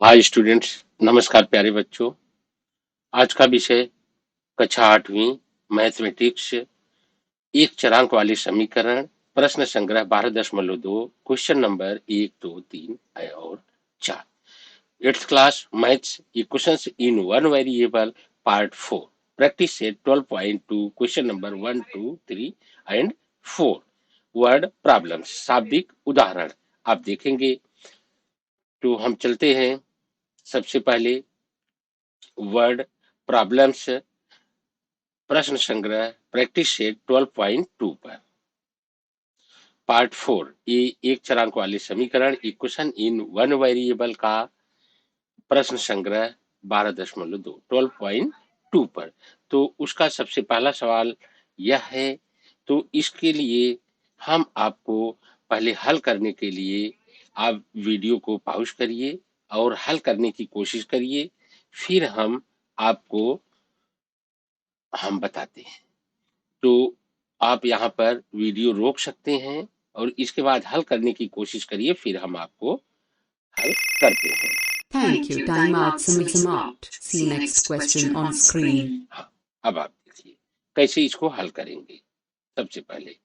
Hi students, नमस्कार प्यारे बच्चों। आज का विषय कक्षा 8वीं मैथमेटिक्स एक चरांक वाले समीकरण प्रश्न संग्रह 12.2 क्वेश्चन नंबर 1, 2, 3 और 4 8th class maths equations in one variable part 4 practice set 12.2 question number 1, 2, 3 and 4 word problems शाब्दिक उदाहरण आप देखेंगे। तो हम चलते हैं सबसे पहले वर्ड प्रॉब्लम्स प्रश्न संग्रह प्रैक्टिस सेट 12.2 पर पार्ट 4 ये एक चरांक वाले समीकरण इक्वेशन इन वन वेरिएबल का प्रश्न संग्रह 12.2 पर। तो उसका सबसे पहला सवाल यह है। तो इसके लिए हम आपको पहले हल करने के लिए आप वीडियो को पॉज करिए और हल करने की कोशिश करिए, फिर हम बताते हैं। तो आप यहाँ पर वीडियो रोक सकते हैं और इसके बाद हल करने की कोशिश करिए, फिर हम आपको हल करते हैं। Thank you. Time out. Sumit. See next question on screen. हाँ, अब आप देखिए कैसे इसको हल करेंगे। सबसे पहले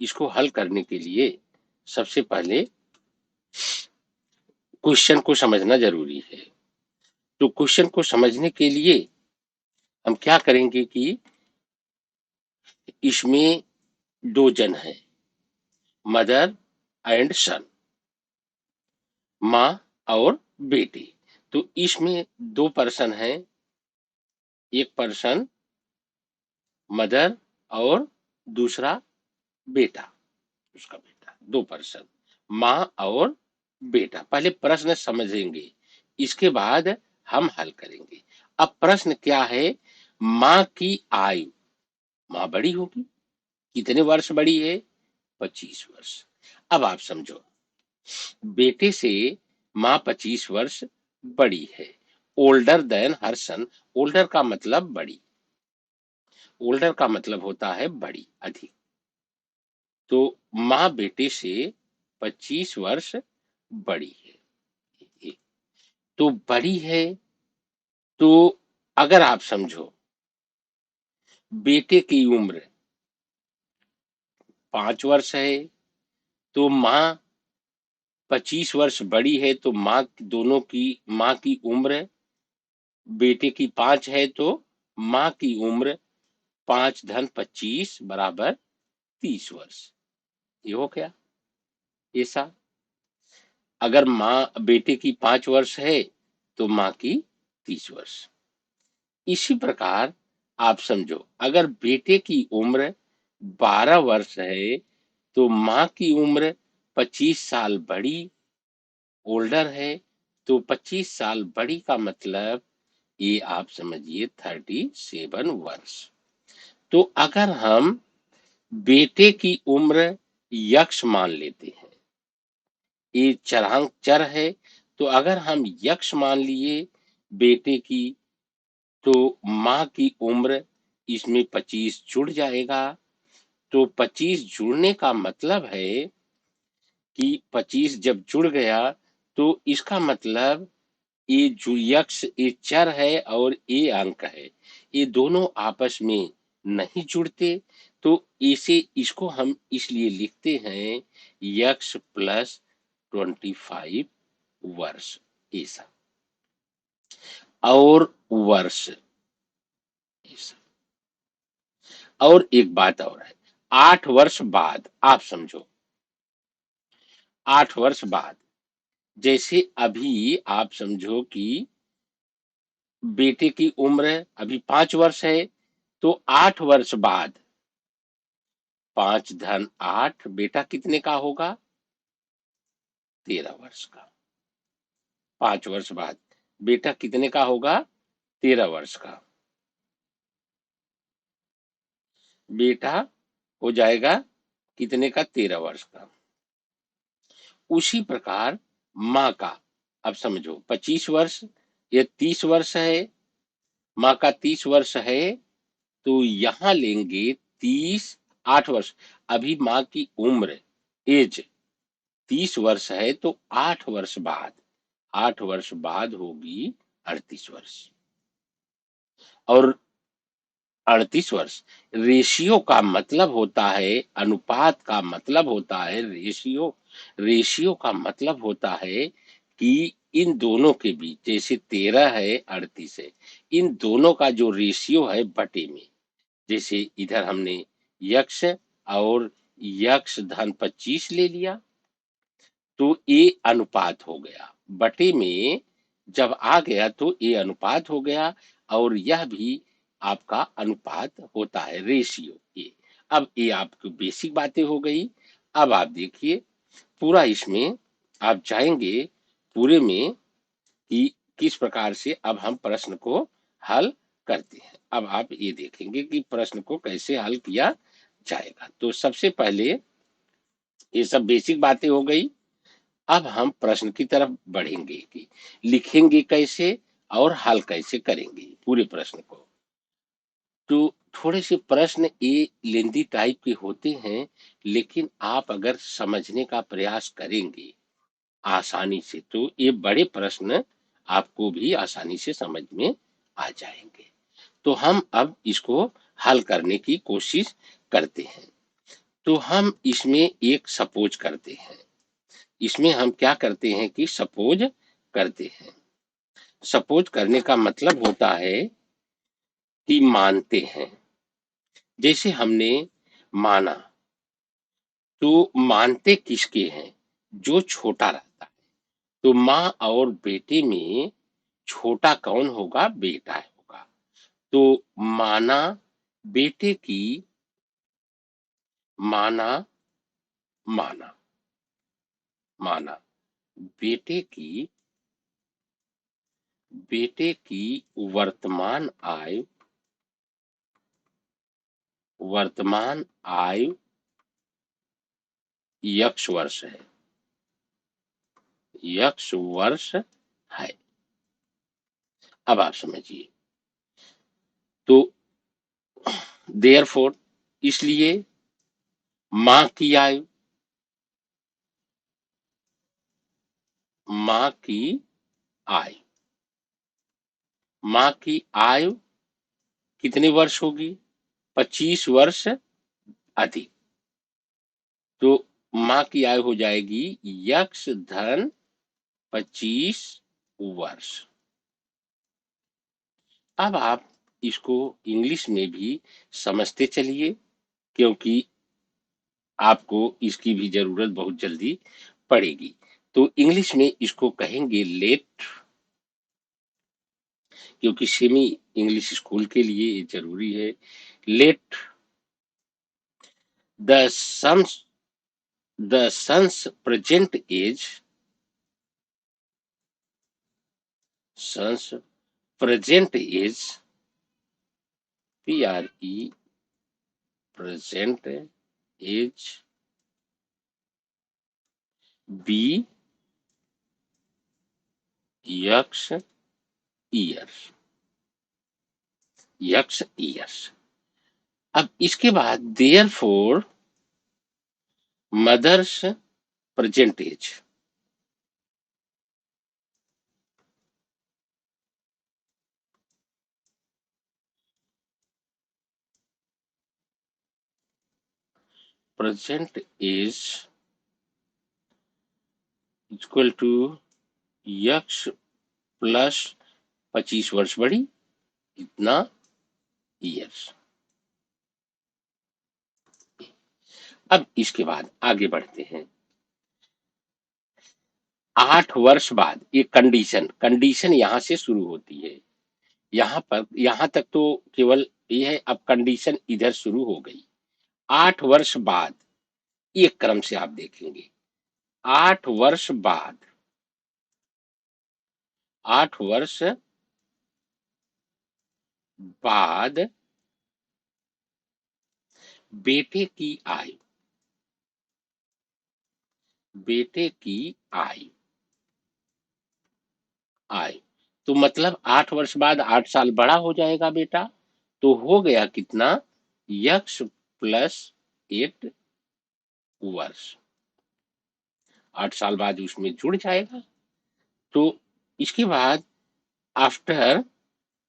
इसको हल करने के लिए सबसे पहले क्वेश्चन को समझना जरूरी है। तो क्वेश्चन को समझने के लिए हम क्या करेंगे कि इसमें दो जन हैं, मदर एंड सन, माँ और बेटी। तो इसमें दो पर्सन हैं, एक पर्सन मदर और दूसरा बेटा, उसका बेटा, दो पर्सन माँ और बेटा। पहले प्रश्न समझेंगे, इसके बाद हम हल करेंगे। अब प्रश्न क्या है, माँ की आयु, माँ बड़ी होगी, कितने वर्ष बड़ी है? 25 वर्ष। अब आप समझो, बेटे से माँ 25 वर्ष बड़ी है, ओल्डर देन हर सन। ओल्डर का मतलब बड़ी, ओल्डर का मतलब होता है बड़ी, अधिक। तो माँ बेटे से 25 वर्ष बड़ी है। तो बड़ी है, तो अगर आप समझो बेटे की उम्र 5 वर्ष है, तो माँ 25 वर्ष बड़ी है, तो माँ की उम्र बेटे की 5 है, तो माँ की उम्र 5 धन 25 बराबर 30 वर्ष। ये हो गया ऐसा। अगर माँ बेटे की 5 वर्ष है तो माँ की 30 वर्ष। इसी प्रकार आप समझो, अगर बेटे की उम्र 12 वर्ष है तो माँ की उम्र 25 साल बड़ी, ओल्डर है। तो 25 साल बड़ी का मतलब ये आप समझिए 37 वर्ष। तो अगर हम बेटे की उम्र यक्ष मान लेते हैं, ये चरांक चर है, तो अगर हम यक्ष मान लिए बेटे की, तो माँ की उम्र इसमें 25 जुड़ जाएगा। तो 25 जुड़ने का मतलब है कि 25 जब जुड़ गया तो इसका मतलब ये जो यक्ष ये चर है और ये अंक है, ये दोनों आपस में नहीं जुड़ते। तो इसे इसको हम इसलिए लिखते हैं यक्ष प्लस 25 वर्ष ऐसा, और वर्ष ऐसा। और एक बात और है, 8 वर्ष बाद आप समझो, 8 वर्ष बाद, जैसे अभी आप समझो कि बेटे की उम्र अभी 5 वर्ष है, तो 8 वर्ष बाद 5 धन 8, बेटा कितने का होगा? 13 वर्ष का। 5 वर्ष बाद बेटा कितने का होगा? 13 वर्ष का। बेटा हो जाएगा कितने का? 13 वर्ष का। उसी प्रकार माँ का, अब समझो 25 वर्ष, ये 30 वर्ष है, माँ का 30 वर्ष है, तो यहां लेंगे 30, 8 वर्ष। अभी माँ की उम्र, एज 30 वर्ष है तो 8 वर्ष बाद होगी 38 वर्ष। और 38 वर्ष, रेशियो का मतलब होता है, अनुपात का मतलब होता है रेशियो। रेशियो का मतलब होता है कि इन दोनों के बीच, जैसे 13 है 38 है, इन दोनों का जो रेशियो है बटे में, जैसे इधर हमने यक्ष और यक्ष धन 25 ले लिया तो ए अनुपात हो गया, बटे में जब आ गया तो ए अनुपात हो गया, और यह भी आपका अनुपात होता है, रेशियो ए। अब ये आपकी बेसिक बातें हो गई। अब आप देखिए पूरा इसमें आप जाएंगे पूरे में कि किस प्रकार से अब हम प्रश्न को हल करते हैं। अब आप ये देखेंगे कि प्रश्न को कैसे हल किया जाएगा। तो सबसे पहले ये सब बेसिक बातें हो गई। अब हम प्रश्न की तरफ बढ़ेंगे कि लिखेंगे कैसे और हल कैसे करेंगे पूरे प्रश्न को। तो थोड़े से प्रश्न ये लेंदी टाइप के होते हैं, लेकिन आप अगर समझने का प्रयास करेंगे आसानी से तो ये बड़े प्रश्न आपको भी आसानी से समझ में आ जाएंगे। तो हम अब इसको हल करने की कोशिश करते हैं। तो हम इसमें एक सपोज करते हैं। इसमें हम क्या करते हैं कि सपोज करते हैं। सपोज करने का मतलब होता है कि मानते हैं। जैसे हमने माना, तो मानते किसके हैं? जो छोटा रहता है। तो माँ और बेटे में छोटा कौन होगा? बेटा होगा। तो माना बेटे की, माना माना माना बेटे की, बेटे की वर्तमान आयु, वर्तमान आयु यक्ष वर्ष है, यक्ष वर्ष है। अब आप समझिए। तो देयरफॉर, इसलिए माँ की आयु, माँ की आयु, माँ की आयु कितने वर्ष होगी? 25 वर्ष अधिक। तो माँ की आयु हो जाएगी यक्ष धन 25 वर्ष। अब आप इसको इंग्लिश में भी समझते चलिए, क्योंकि आपको इसकी भी जरूरत बहुत जल्दी पड़ेगी। तो इंग्लिश में इसको कहेंगे लेट, क्योंकि सेमी इंग्लिश स्कूल के लिए ये जरूरी है। Let the son's present age, son's present age, PRE present age, be x years, x years. अब इसके बाद therefore mother's present age, present age equal to x plus 25 वर्ष बड़ी, इतना ईयर्स। अब इसके बाद आगे बढ़ते हैं। 8 वर्ष बाद ये कंडीशन, कंडीशन यहां से शुरू होती है। यहां पर, यहां तक तो केवल ये है। अब कंडीशन इधर शुरू हो गई। 8 वर्ष बाद, एक क्रम से आप देखेंगे। 8 वर्ष बाद, 8 वर्ष बाद बेटे की आयु, बेटे की आयु, आयु तो मतलब 8 वर्ष बाद 8 साल बड़ा हो जाएगा बेटा। तो हो गया कितना? यक्ष प्लस 8 वर्ष। 8 साल बाद उसमें जुड़ जाएगा। तो इसके बाद after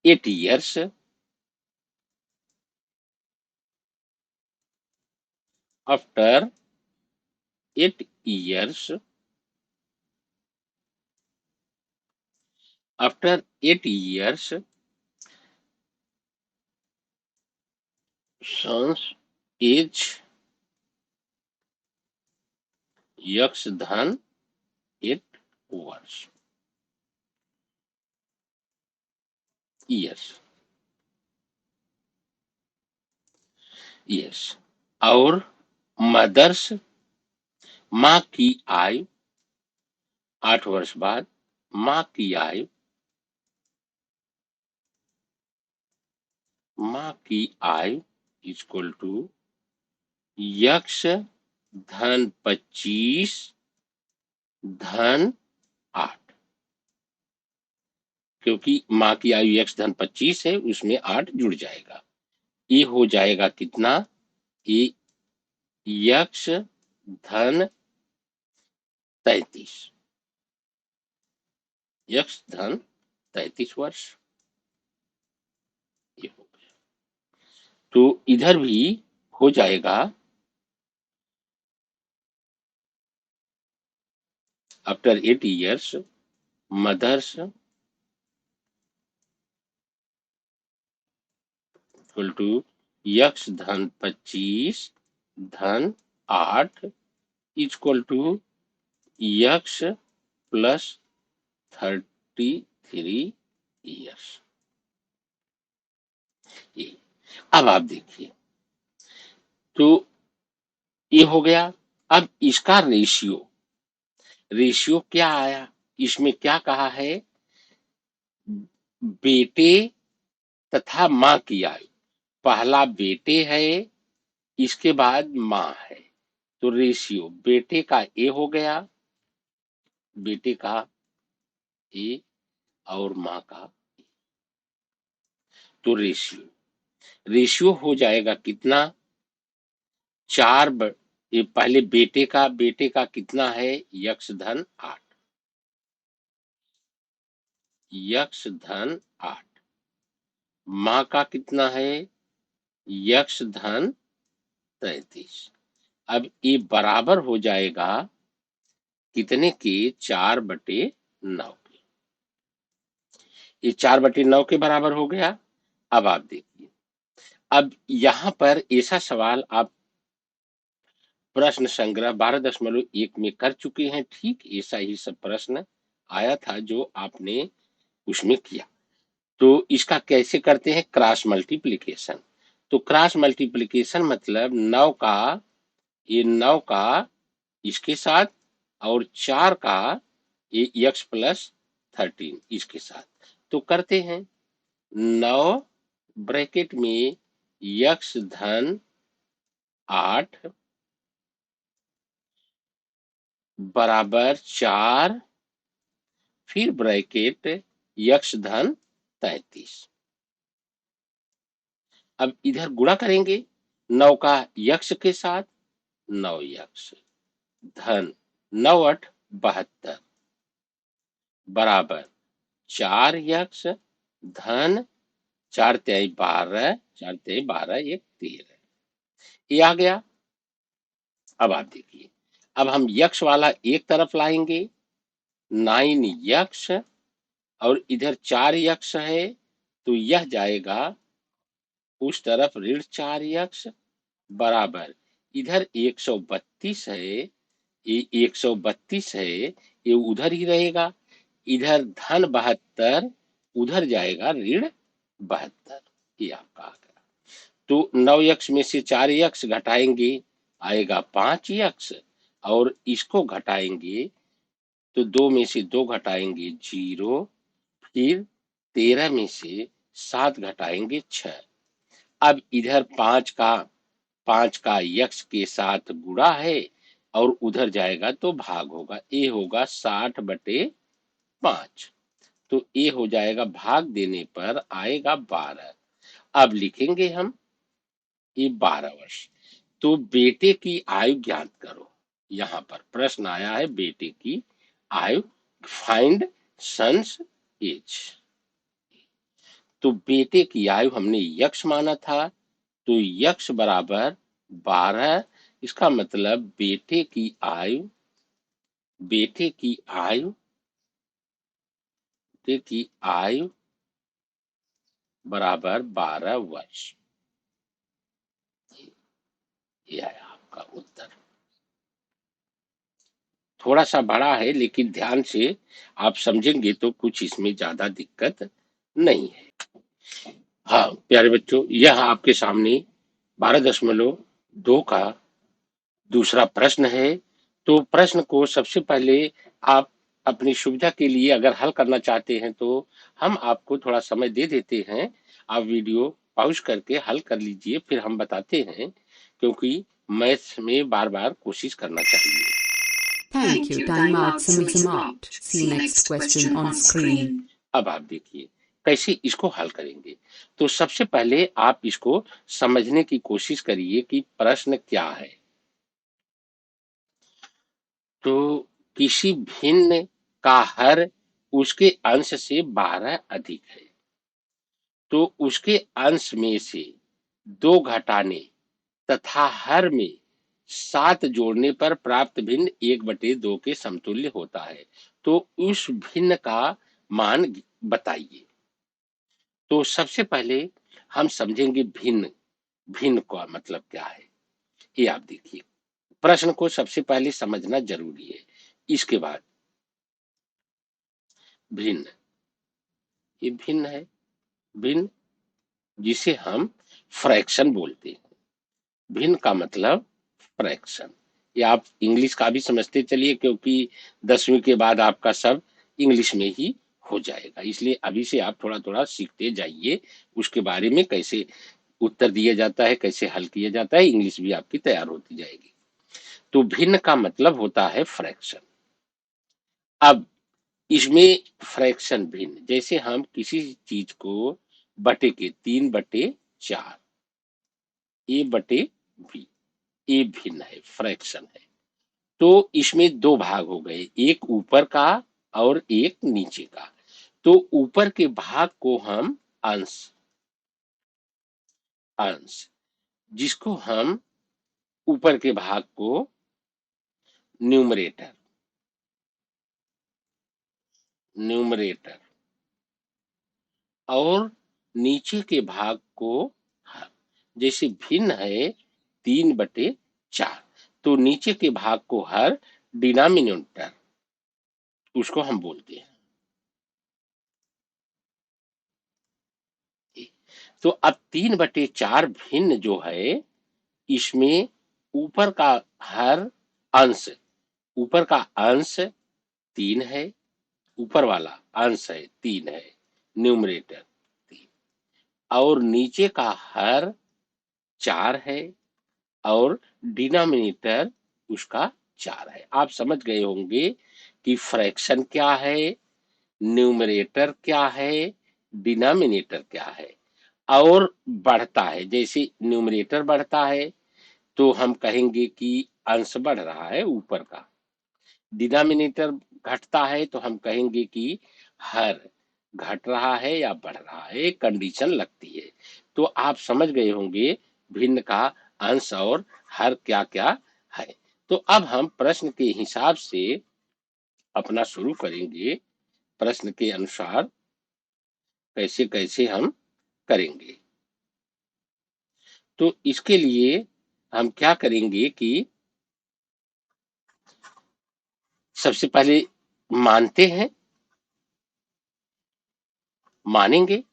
8 years, after 8 years, after 8 years, son's age यक्ष धन 8 वर्ष years, yes। और मदर्स, माँ की आयु 8 वर्ष बाद, माँ की आयु, माँ की आयु इक्वल टू यक्ष धन 25 धन 8, क्योंकि माँ की आयु यक्ष धन 25 है, उसमें 8 जुड़ जाएगा। ये हो जाएगा कितना? ये यक्ष धन 33, यक्ष धन 33 वर्ष। ये हो गया। तो इधर भी हो जाएगा after 8 years, mother's equal to x धन 25 धन 8 equal to x plus 33 years। ये अब आप देखिए, तो ये हो गया। अब इसका रेशियो क्या आया? इसमें क्या कहा है? बेटे तथा माँ की आयु, पहला बेटे है, इसके बाद माँ है। तो रेशियो बेटे का ए हो गया, बेटे का ए और माँ का ए। तो रेशियो हो जाएगा कितना? ये पहले बेटे का कितना है? यक्ष धन 8, यक्ष धन 8। माँ का कितना है? यक्ष धन 33। अब ये बराबर हो जाएगा कितने के? 4/9 के। ये 4/9 के बराबर हो गया। अब आप देखिए, अब यहां पर ऐसा सवाल आप प्रश्न संग्रह 12.1 में कर चुके हैं। ठीक ऐसा ही सब प्रश्न आया था जो आपने उसमें किया। तो इसका कैसे करते हैं? Cross multiplication. तो क्रॉस मल्टीप्लिकेशन मतलब 9 का, ये 9 का इसके साथ और 4 का ये यक्ष प्लस 13 इसके साथ। तो करते हैं 9 ब्रैकेट में यक्ष धन 8 बराबर 4, फिर ब्रैकेट यक्ष धन 33। अब इधर गुणा करेंगे 9 का यक्ष के साथ, 9 यक्ष धन 9 8 72 बराबर 4 यक्ष धन 4 तिहाई 12, 4 तिहाई 12 1 13। ये आ गया। अब आप देखिए, अब हम यक्ष वाला एक तरफ लाएंगे, 9 यक्ष और इधर 4 यक्ष है, तो यह जाएगा उस तरफ ऋण 4 यक्ष बराबर इधर 132 है, ये 132 है, ये उधर ही रहेगा। इधर धन 72, उधर जाएगा ऋण 72। ये आपका आ गया। तो 9 यक्ष में से 4 यक्ष घटाएंगे, आएगा 5 यक्ष, और इसको घटाएंगे तो 2 में से 2 घटाएंगे 0, फिर 13 में से 7 घटाएंगे 6। अब इधर 5 का यक्ष के साथ गुणा है और उधर जाएगा तो भाग होगा, ये होगा 60/5। तो ये हो जाएगा, भाग देने पर आएगा 12। अब लिखेंगे हम ये 12 वर्ष। तो बेटे की आयु ज्ञात करो, यहाँ पर प्रश्न आया है बेटे की आयु, फाइंड सन्स एज। तो बेटे की आयु हमने यक्ष माना था, तो यक्ष बराबर 12। इसका मतलब बेटे की आयु बराबर 12 वर्ष। ये है आपका उत्तर। थोड़ा सा बड़ा है, लेकिन ध्यान से आप समझेंगे तो कुछ इसमें ज्यादा दिक्कत नहीं है। हाँ प्यारे बच्चों, यह आपके सामने 12.2 का दूसरा प्रश्न है। तो प्रश्न को सबसे पहले आप अपनी सुविधा के लिए अगर हल करना चाहते हैं तो हम आपको थोड़ा समय दे देते हैं। आप वीडियो पॉज करके हल कर लीजिए, फिर हम बताते हैं, क्योंकि मैथ्स में बार बार कोशिश करना चाहिए। Thank you. Time out. Sum out. See next question on screen. अब आप देखिए कैसे इसको हल करेंगे। तो सबसे पहले आप इसको समझने की कोशिश करिए कि प्रश्न क्या है। तो किसी भिन्न का हर उसके अंश से 12 अधिक है, तो उसके अंश में से 2 घटाने तथा हर में 7 जोड़ने पर प्राप्त भिन्न 1/2 के समतुल्य होता है। तो उस भिन्न का मान बताइए। तो सबसे पहले हम समझेंगे भिन्न। भिन्न का मतलब क्या है, ये आप देखिए। प्रश्न को सबसे पहले समझना जरूरी है, इसके बाद भिन्न। ये भिन्न है, भिन्न जिसे हम फ्रैक्शन बोलते हैं। भिन्न का मतलब फ्रैक्शन। ये आप इंग्लिश का भी समझते चलिए, क्योंकि 10वीं के बाद आपका सब इंग्लिश में ही हो जाएगा, इसलिए अभी से आप थोड़ा थोड़ा सीखते जाइए उसके बारे में, कैसे उत्तर दिया जाता है, कैसे हल किया जाता है, इंग्लिश भी आपकी तैयार होती जाएगी। तो भिन्न का मतलब होता है फ्रैक्शन। अब इसमें फ्रैक्शन भिन्न, जैसे हम किसी चीज को बटे के 3/4 ए बटे बी, ये भिन्न है, फ्रैक्शन है। तो इसमें 2 भाग हो गए, एक ऊपर का और एक नीचे का। तो ऊपर के भाग को हम अंश अंश जिसको हम ऊपर के भाग को न्यूमरेटर न्यूमरेटर और नीचे के भाग को हर। जैसे भिन्न है 3/4, तो नीचे के भाग को हर, डिनोमिनेटर उसको हम बोलते हैं। तो अब 3/4 भिन्न जो है, इसमें ऊपर का हर अंश, ऊपर का अंश 3 है, ऊपर वाला अंश है 3 है, न्यूमरेटर 3, और नीचे का हर 4 है, और डिनोमिनेटर उसका 4 है। आप समझ गए होंगे कि फ्रैक्शन क्या है, न्यूमरेटर क्या है, डिनोमिनेटर क्या है। और बढ़ता है, जैसे न्यूमरेटर बढ़ता है तो हम कहेंगे कि अंश बढ़ रहा है ऊपर का। डिनोमिनेटर घटता है तो हम कहेंगे कि हर घट रहा है या बढ़ रहा है, कंडीशन लगती है। तो आप समझ गए होंगे भिन्न का अंश और हर क्या क्या है। तो अब हम प्रश्न के हिसाब से अपना शुरू करेंगे, प्रश्न के अनुसार कैसे कैसे हम करेंगे। तो इसके लिए हम क्या करेंगे कि सबसे पहले मानते हैं, मानेंगे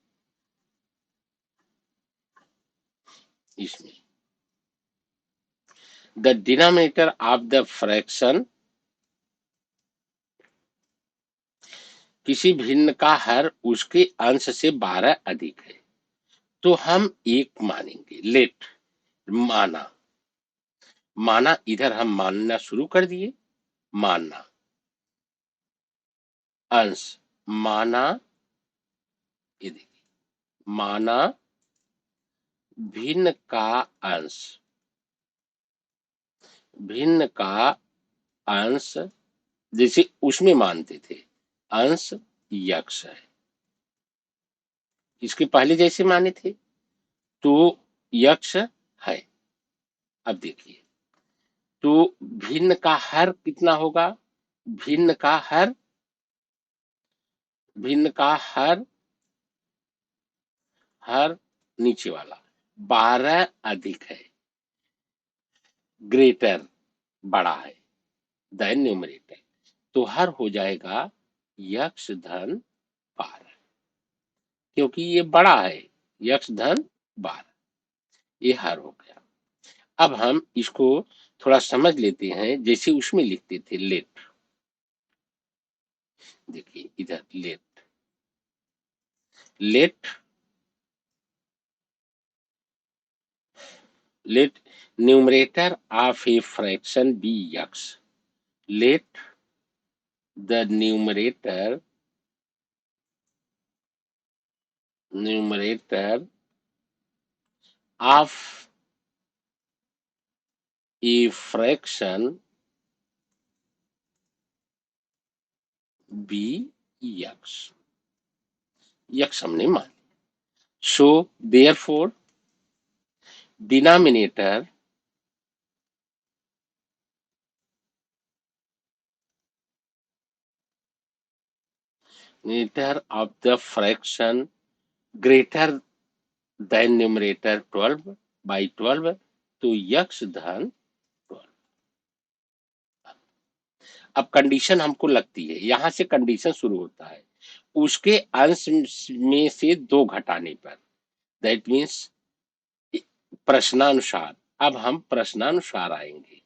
इसमें the denominator of the fraction, किसी भिन्न का हर उसके अंश से 12 अधिक है, तो हम एक मानेंगे। लेट, माना, माना इधर हम मानना शुरू कर दिए। मानना, अंश, माना, ये देखिए, माना भिन्न का अंश, भिन्न का अंश, जैसे उसमें मानते थे अंश यक्ष है, इसके पहले जैसे माने थे तो यक्ष है। अब देखिए, तो भिन्न का हर कितना होगा? भिन्न का हर, भिन्न का हर, हर नीचे वाला 12 अधिक है, ग्रेटर बड़ा है देन न्यूमरेटर, तो हर हो जाएगा यक्ष धन 12, क्योंकि ये बड़ा है, यक्ष धन 12, ये हर हो गया। अब हम इसको थोड़ा समझ लेते हैं, जैसे उसमें लिखते थे लेट। देखिए इधर let, let, let numerator of a fraction be x. Let the numerator of a fraction be x. x हमने मान, so therefore denominator of the fraction greater than numerator 12 by 12, तो x धन 12। अब कंडीशन हमको लगती है, यहां से कंडीशन शुरू होता है, उसके अंश में से 2 घटाने पर, दैट मीन्स प्रश्नानुसार। अब हम प्रश्नानुसार आएंगे,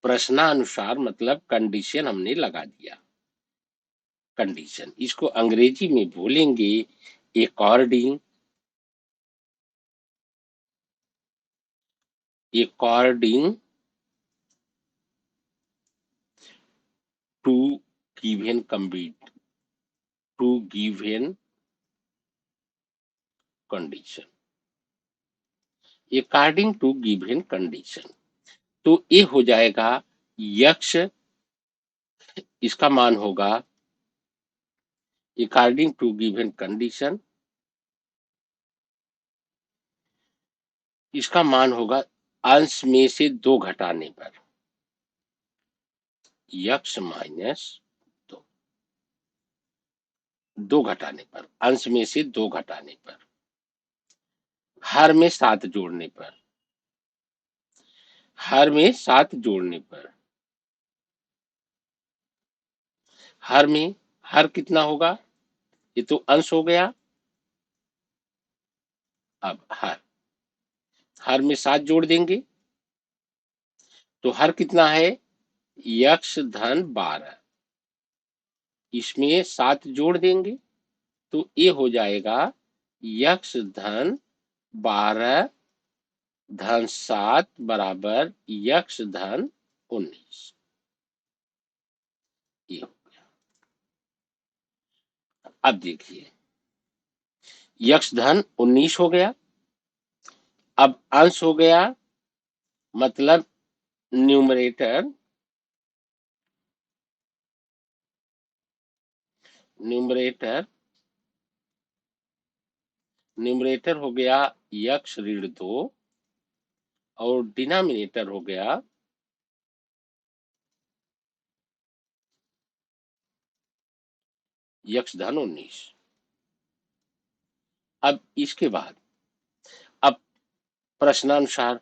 प्रश्नानुसार मतलब कंडीशन हमने लगा दिया। कंडीशन इसको अंग्रेजी में बोलेंगे अकॉर्डिंग, अकॉर्डिंग टू गिवन कंबीट, to given condition, according to given condition. तो ये हो जाएगा यक्ष, इसका मान होगा अकॉर्डिंग टू गिवन कंडीशन, इसका मान होगा अंश में से 2 घटाने पर, यक्ष माइनस 2, 2 घटाने पर, अंश में से 2 घटाने पर, हर में 7 जोड़ने पर, हर में 7 जोड़ने पर, हर में, हर कितना होगा? ये तो अंश हो गया। अब हर में 7 जोड़ देंगे तो हर कितना है? यक्ष धन 12, इसमें 7 जोड़ देंगे तो ये हो जाएगा यक्ष धन 12 धन 7 बराबर यक्ष धन 19, ये हो गया। अब देखिए यक्ष धन 19 हो गया, अब अंश हो गया, मतलब न्यूमरेटर, न्यूमरेटर, न्यूमरेटर हो गया यक्ष ऋण 2 और डिनोमिनेटर हो गया यक्ष धन 19। अब इसके बाद अब प्रश्नानुसार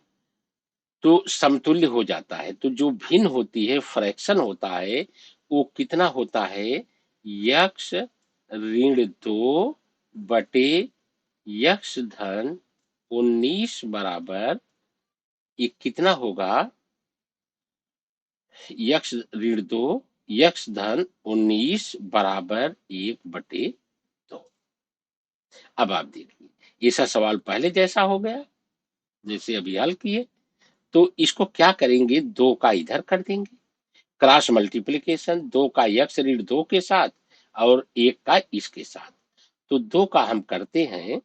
तो समतुल्य हो जाता है, तो जो भिन्न होती है, फ्रैक्शन होता है, वो कितना होता है? यक्ष ऋण 2 बटे यक्ष धन 19 बराबर, ये कितना होगा? यक्ष ऋण 2 यक्ष धन 19 बराबर 1/2। अब आप देखिए ऐसा सवाल पहले जैसा हो गया, जैसे अभी हल किए, तो इसको क्या करेंगे? 2 का इधर कर देंगे, क्रॉस मल्टीप्लिकेशन, 2 का यक्ष ऋण 2 के साथ और 1 का इसके साथ, तो 2 का हम करते हैं,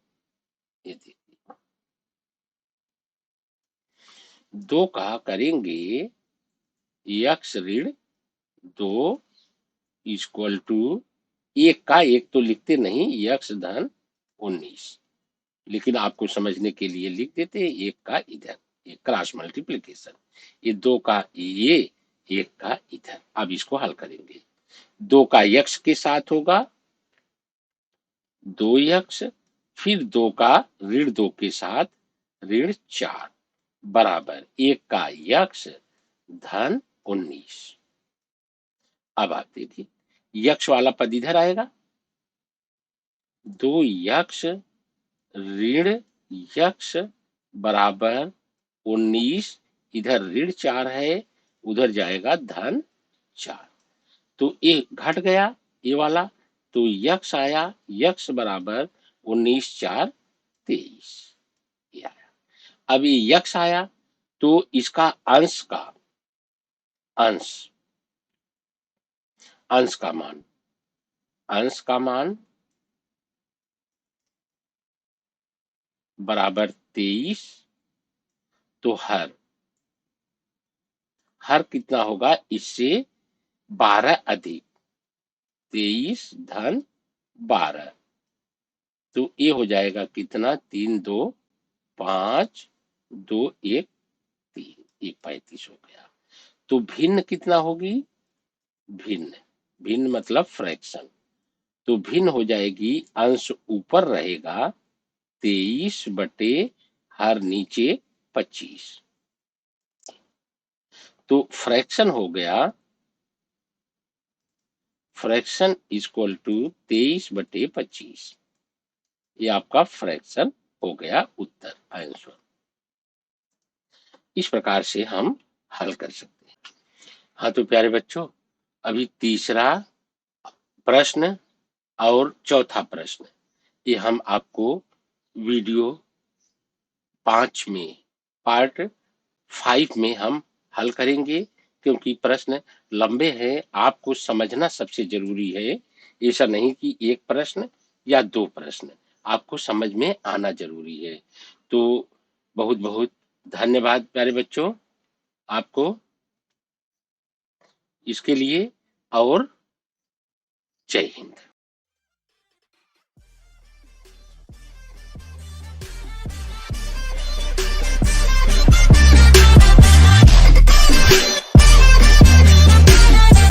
ये देखिए 2 का करेंगे यक्स ऋण 2 इक्वल टू 1 का 1 तो लिखते नहीं, यक्स धन 19, लेकिन आपको समझने के लिए लिख देते हैं 1 का इधर, ये क्रॉस मल्टीप्लीकेशन, ये 2 का ये 1 का इधर। अब इसको हल करेंगे। 2 का यक्स के साथ होगा 2 यक्स, फिर 2 का ऋण 2 के साथ ऋण 4 बराबर 1 का यक्स धन 19। अब आप देखिए यक्स वाला पद इधर आएगा, 2 यक्स ऋण यक्स बराबर 19, इधर ऋण 4 है, उधर जाएगा धन 4, तो ये घट गया ये वाला, तो यक्स आया, यक्स बराबर 19 4 23 ये आया। अब ये यक्स आया तो इसका अंश का अंश अंश का मान बराबर 23, तो हर कितना होगा, इससे 12 अधिक 23 धन 12, तो ये हो जाएगा कितना, 3 2 5 2 1 3, ये 35 हो गया। तो भिन्न कितना होगी, भिन्न मतलब फ्रैक्शन, तो भिन्न हो जाएगी, अंश ऊपर रहेगा 23 बटे हर नीचे 25, तो फ्रैक्शन हो गया, फ्रैक्शन इक्वल टू 23 बटे 25, ये आपका फ्रैक्शन हो गया उत्तर आंसर। इस प्रकार से हम हल कर सकते हैं। हाँ तो प्यारे बच्चों, अभी तीसरा प्रश्न और चौथा प्रश्न ये हम आपको वीडियो 5 में, पार्ट 5 में हम हल करेंगे, क्योंकि प्रश्न लंबे हैं, आपको समझना सबसे जरूरी है। ऐसा नहीं कि एक प्रश्न या 2 प्रश्न, आपको समझ में आना जरूरी है। तो बहुत बहुत धन्यवाद प्यारे बच्चों आपको इसके लिए, और जय हिंद।